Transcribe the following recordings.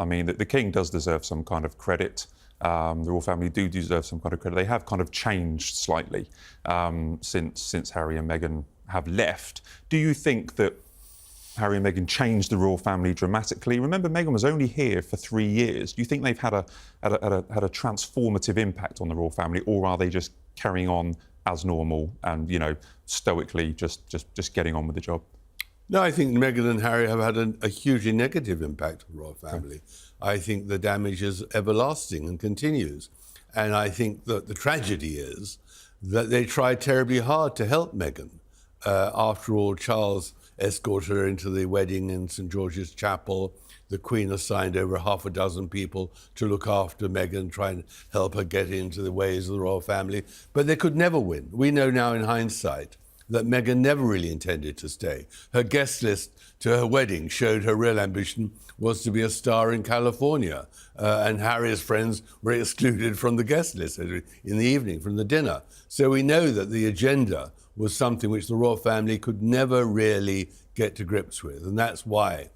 I mean, the King does deserve some kind of credit. The royal family do deserve some kind of credit. They have kind of changed slightly since Harry and Meghan have left. Do you think that Harry and Meghan changed the royal family dramatically? Remember, Meghan was only here for 3 years. Do you think they've had a transformative impact on the royal family, or are they just carrying on as normal and, you know, stoically just getting on with the job? No, I think Meghan and Harry have had a hugely negative impact on the royal family. Okay. I think the damage is everlasting and continues. And I think that the tragedy is that they tried terribly hard to help Meghan. After all, Charles escorted her into the wedding in St George's Chapel. The Queen assigned over half a dozen people to look after Meghan, try and help her get into the ways of the royal family. But they could never win. We know now in hindsight that Meghan never really intended to stay. Her guest list to her wedding showed her real ambition was to be a star in California. And Harry's friends were excluded from the guest list in the evening, from the dinner. So we know that the agenda was something which the royal family could never really get to grips with. And that's why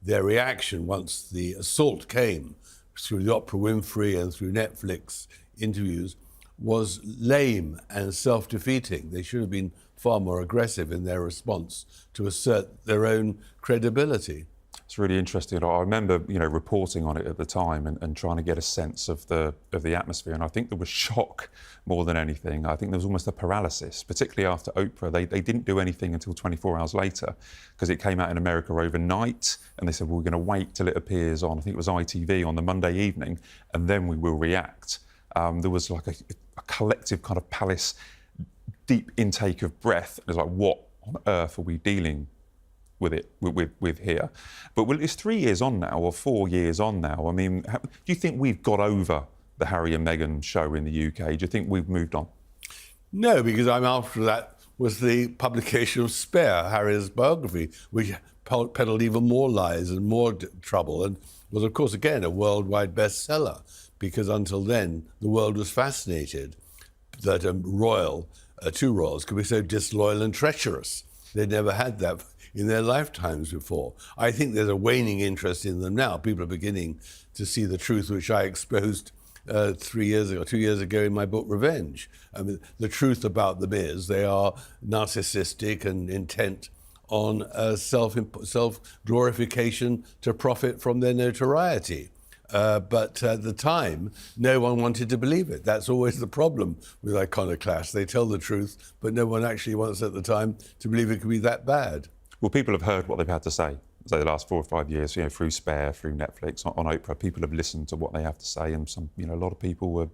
their reaction once the assault came through the Oprah Winfrey and through Netflix interviews was lame and self-defeating. They should have been far more aggressive in their response to assert their own credibility. It's really interesting. I remember, you know, reporting on it at the time and trying to get a sense of the atmosphere. And I think there was shock more than anything. I think there was almost a paralysis, particularly after Oprah. They didn't do anything until 24 hours later because it came out in America overnight. And they said, well, we're going to wait till it appears on, I think it was ITV on the Monday evening, and then we will react. There was like a collective kind of palace, deep intake of breath. It was like, what on earth are we dealing with here? But well, it's 3 years on now, or 4 years on now. I mean, do you think we've got over the Harry and Meghan show in the UK? Do you think we've moved on? No, because after that was the publication of Spare, Harry's biography, which peddled even more lies and more trouble, and was, of course, again, a worldwide bestseller, because until then, the world was fascinated that two royals could be so disloyal and treacherous. They'd never had that in their lifetimes before. I think there's a waning interest in them now. People are beginning to see the truth, which I exposed 2 years ago in my book, Revenge. I mean, the truth about them is they are narcissistic and intent on self-glorification to profit from their notoriety. But at the time, no one wanted to believe it. That's always the problem with iconoclasts. They tell the truth, but no one actually wants at the time to believe it could be that bad. Well, people have heard what they've had to say. So the last 4 or 5 years, you know, through Spare, through Netflix, on Oprah, people have listened to what they have to say, and some, you know, a lot of people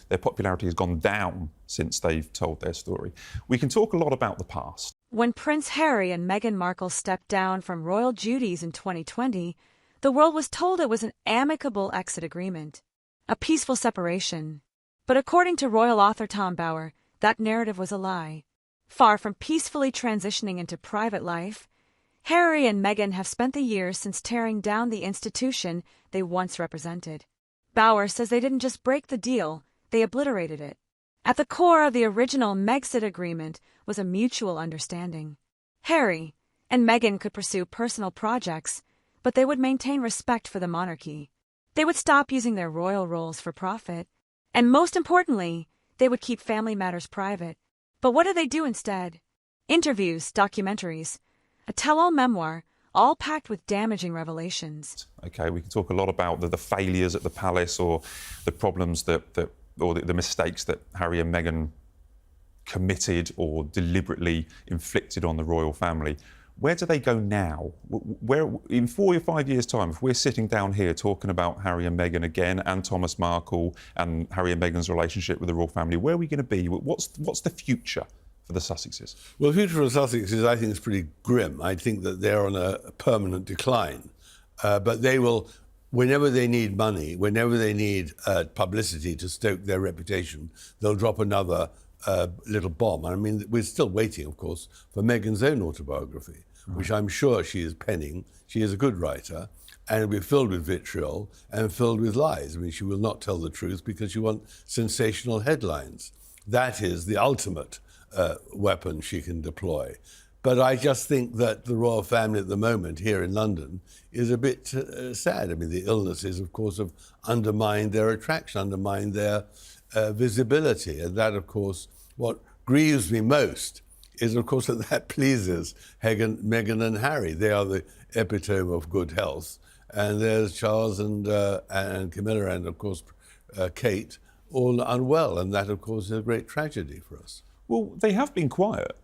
their popularity has gone down since they've told their story. We can talk a lot about the past. When Prince Harry and Meghan Markle stepped down from royal duties in 2020, the world was told it was an amicable exit agreement, a peaceful separation. But according to royal author Tom BOWER, that narrative was a lie. Far from peacefully transitioning into private life, Harry and Meghan have spent the years since tearing down the institution they once represented. BOWER says they didn't just break the deal, they obliterated it. At the core of the original Megxit agreement was a mutual understanding. Harry and Meghan could pursue personal projects, but they would maintain respect for the monarchy. They would stop using their royal roles for profit. And most importantly, they would keep family matters private. But what did they do instead? Interviews, documentaries, a tell-all memoir, all packed with damaging revelations. OK, we can talk a lot about the failures at the palace, or the problems or the mistakes that Harry and Meghan committed or deliberately inflicted on the royal family. Where do they go now? Where, in 4 or 5 years' time, if we're sitting down here talking about Harry and Meghan again, and Thomas Markle, and Harry and Meghan's relationship with the royal family, where are we going to be? What's the future for the Sussexes? Well, the future of the Sussexes, I think, is pretty grim. I think that they're on a permanent decline. But they will, whenever they need money, whenever they need publicity to stoke their reputation, they'll drop another little bomb. I mean, we're still waiting, of course, for Meghan's own autobiography, which I'm sure she is penning. She is a good writer, and it'll be filled with vitriol and filled with lies. I mean, she will not tell the truth because she wants sensational headlines. That is the ultimate weapon she can deploy. But I just think that the royal family at the moment here in London is a bit sad. I mean, the illnesses, of course, have undermined their attraction, undermined their visibility. And that, of course, what grieves me most is, of course, that pleases Meghan and Harry. They are the epitome of good health. And there's Charles and Camilla and, of course, Kate, all unwell. And that, of course, is a great tragedy for us. Well, they have been quiet.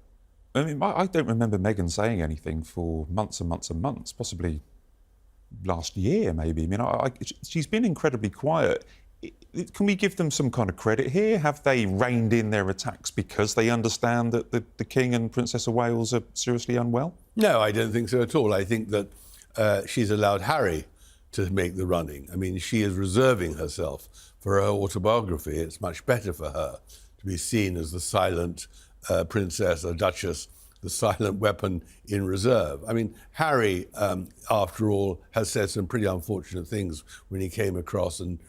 I mean, I don't remember Meghan saying anything for months and months and months, possibly last year, maybe. I mean, she's been incredibly quiet. Can we give them some kind of credit here? Have they reined in their attacks because they understand that the King and Princess of Wales are seriously unwell? No, I don't think so at all. I think that she's allowed Harry to make the running. I mean, she is reserving herself for her autobiography. It's much better for her to be seen as the silent princess or duchess, the silent weapon in reserve. I mean, Harry, after all, has said some pretty unfortunate things when he came across and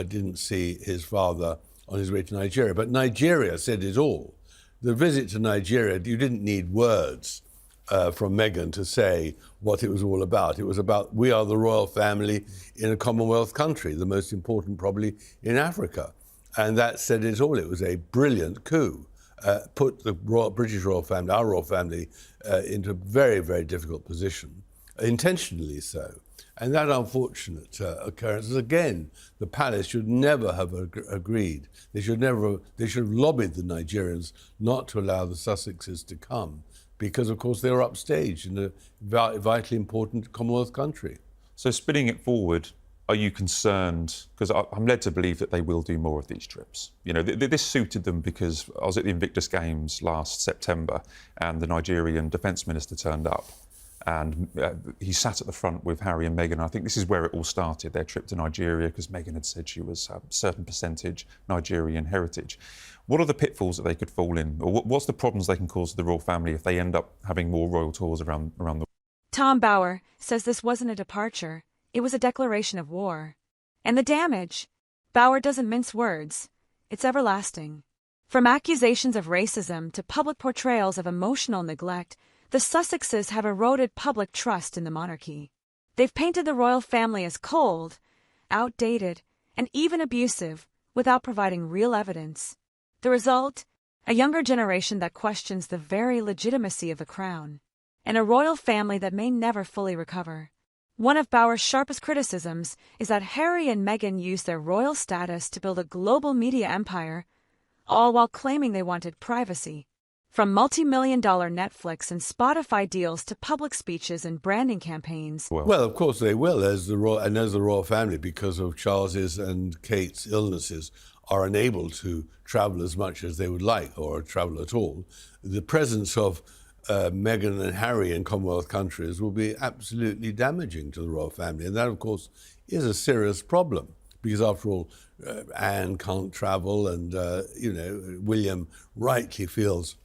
didn't see his father on his way to Nigeria. But Nigeria said it all. The visit to Nigeria, you didn't need words from Meghan to say what it was all about. It was about, we are the royal family in a Commonwealth country, the most important probably in Africa. And that said it all. It was a brilliant coup. Put the British royal family, our royal family, into a very, very difficult position, intentionally so. And that unfortunate occurrence is, again, the palace should never have agreed. They should have lobbied the Nigerians not to allow the Sussexes to come, because, of course, they were upstaged in a vitally important Commonwealth country. So spinning it forward, are you concerned? Because I'm led to believe that they will do more of these trips. You know, this suited them because I was at the Invictus Games last September and the Nigerian Defence Minister turned up and he sat at the front with Harry and Meghan. I think this is where it all started, their trip to Nigeria, because Meghan had said she was a certain percentage Nigerian heritage. What are the pitfalls that they could fall in? Or what's the problems they can cause to the royal family if they end up having more royal tours around the world? Tom BOWER says this wasn't a departure. It was a declaration of war. And the damage? BOWER doesn't mince words. It's everlasting. From accusations of racism to public portrayals of emotional neglect, the Sussexes have eroded public trust in the monarchy. They've painted the royal family as cold, outdated, and even abusive, without providing real evidence. The result? A younger generation that questions the very legitimacy of the crown, and a royal family that may never fully recover. One of BOWER's sharpest criticisms is that Harry and Meghan used their royal status to build a global media empire, all while claiming they wanted privacy. From multi-million-dollar Netflix and Spotify deals to public speeches and branding campaigns. Well, of course they will, as the royal family, because of Charles's and Kate's illnesses, are unable to travel as much as they would like, or travel at all. The presence of Meghan and Harry in Commonwealth countries will be absolutely damaging to the royal family. And that, of course, is a serious problem because, after all, Anne can't travel and, William rightly feels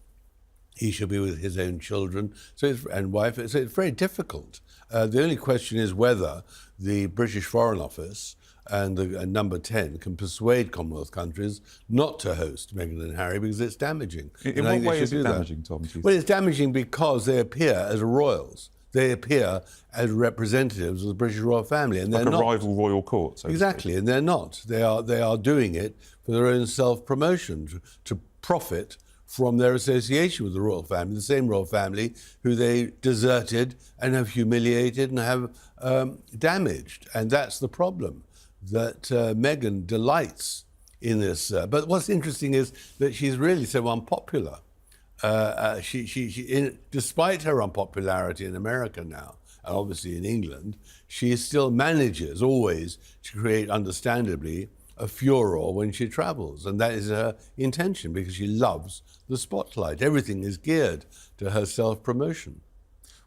he should be with his own children and wife. So it's very difficult. The only question is whether the British Foreign Office and number 10 can persuade Commonwealth countries not to host Meghan and Harry because it's damaging. In what way is it damaging, Tom? Well, it's damaging because they appear as royals. They appear as representatives of the British royal family, and they're like not. a rival royal court. So exactly, and they're not. They are doing it for their own self-promotion, to profit from their association with the royal family, the same royal family who they deserted and have humiliated and have damaged. And that's the problem, that Meghan delights in this. But what's interesting is that she's really so unpopular. Despite her unpopularity in America now, and obviously in England, she still manages always to create, understandably, a furor when she travels. And that is her intention, because she loves the spotlight. Everything is geared to her self-promotion.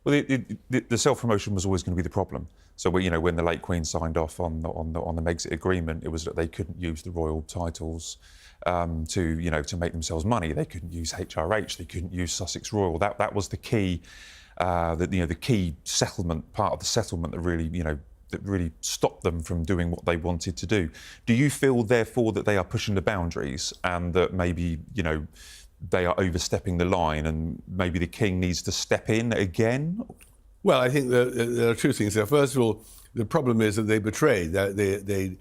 Well, the self-promotion was always going to be the problem. So, when the late Queen signed off on the Megxit agreement, it was that they couldn't use the royal titles to make themselves money. They couldn't use HRH. They couldn't use Sussex Royal. That was the key, the key settlement, part of the settlement that really stopped them from doing what they wanted to do. Do you feel, therefore, that they are pushing the boundaries and that maybe, they are overstepping the line and maybe the king needs to step in again? Well, I think there are two things there. First of all, the problem is that they betrayed. They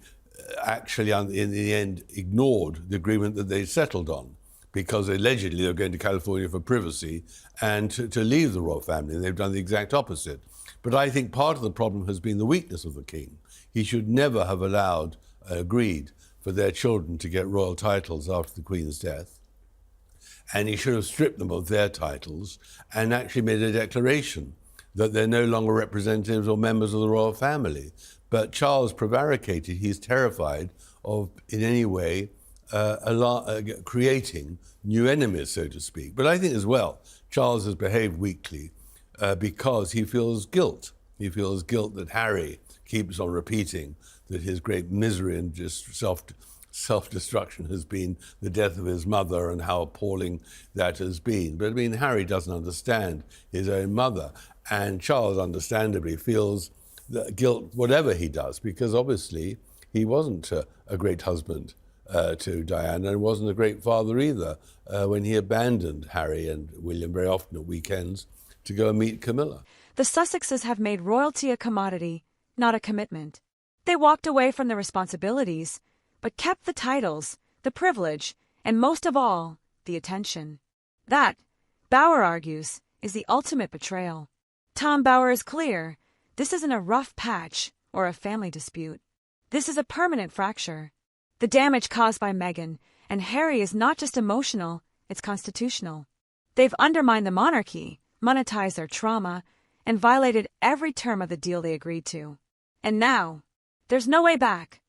actually, in the end, ignored the agreement that they settled on, because allegedly they were going to California for privacy and to leave the royal family. And they've done the exact opposite. But I think part of the problem has been the weakness of the king. He should never have agreed for their children to get royal titles after the Queen's death. And he should have stripped them of their titles and actually made a declaration that they're no longer representatives or members of the royal family. But Charles prevaricated. He's terrified of, in any way, creating new enemies, so to speak. But I think as well, Charles has behaved weakly because he feels guilt. He feels guilt that Harry keeps on repeating that his great misery and just self-destruction has been the death of his mother and how appalling that has been. But I mean, Harry doesn't understand his own mother, and Charles understandably feels the guilt whatever he does, because obviously he wasn't a great husband to Diana, and wasn't a great father either when he abandoned Harry and William very often at weekends to go and meet Camilla. The Sussexes have made royalty a commodity, not a commitment. They walked away from the responsibilities, but kept the titles, the privilege, and most of all, the attention. That, BOWER argues, is the ultimate betrayal. Tom BOWER is clear. This isn't a rough patch or a family dispute. This is a permanent fracture. The damage caused by Meghan and Harry is not just emotional, it's constitutional. They've undermined the monarchy, monetized their trauma, and violated every term of the deal they agreed to. And now, there's no way back.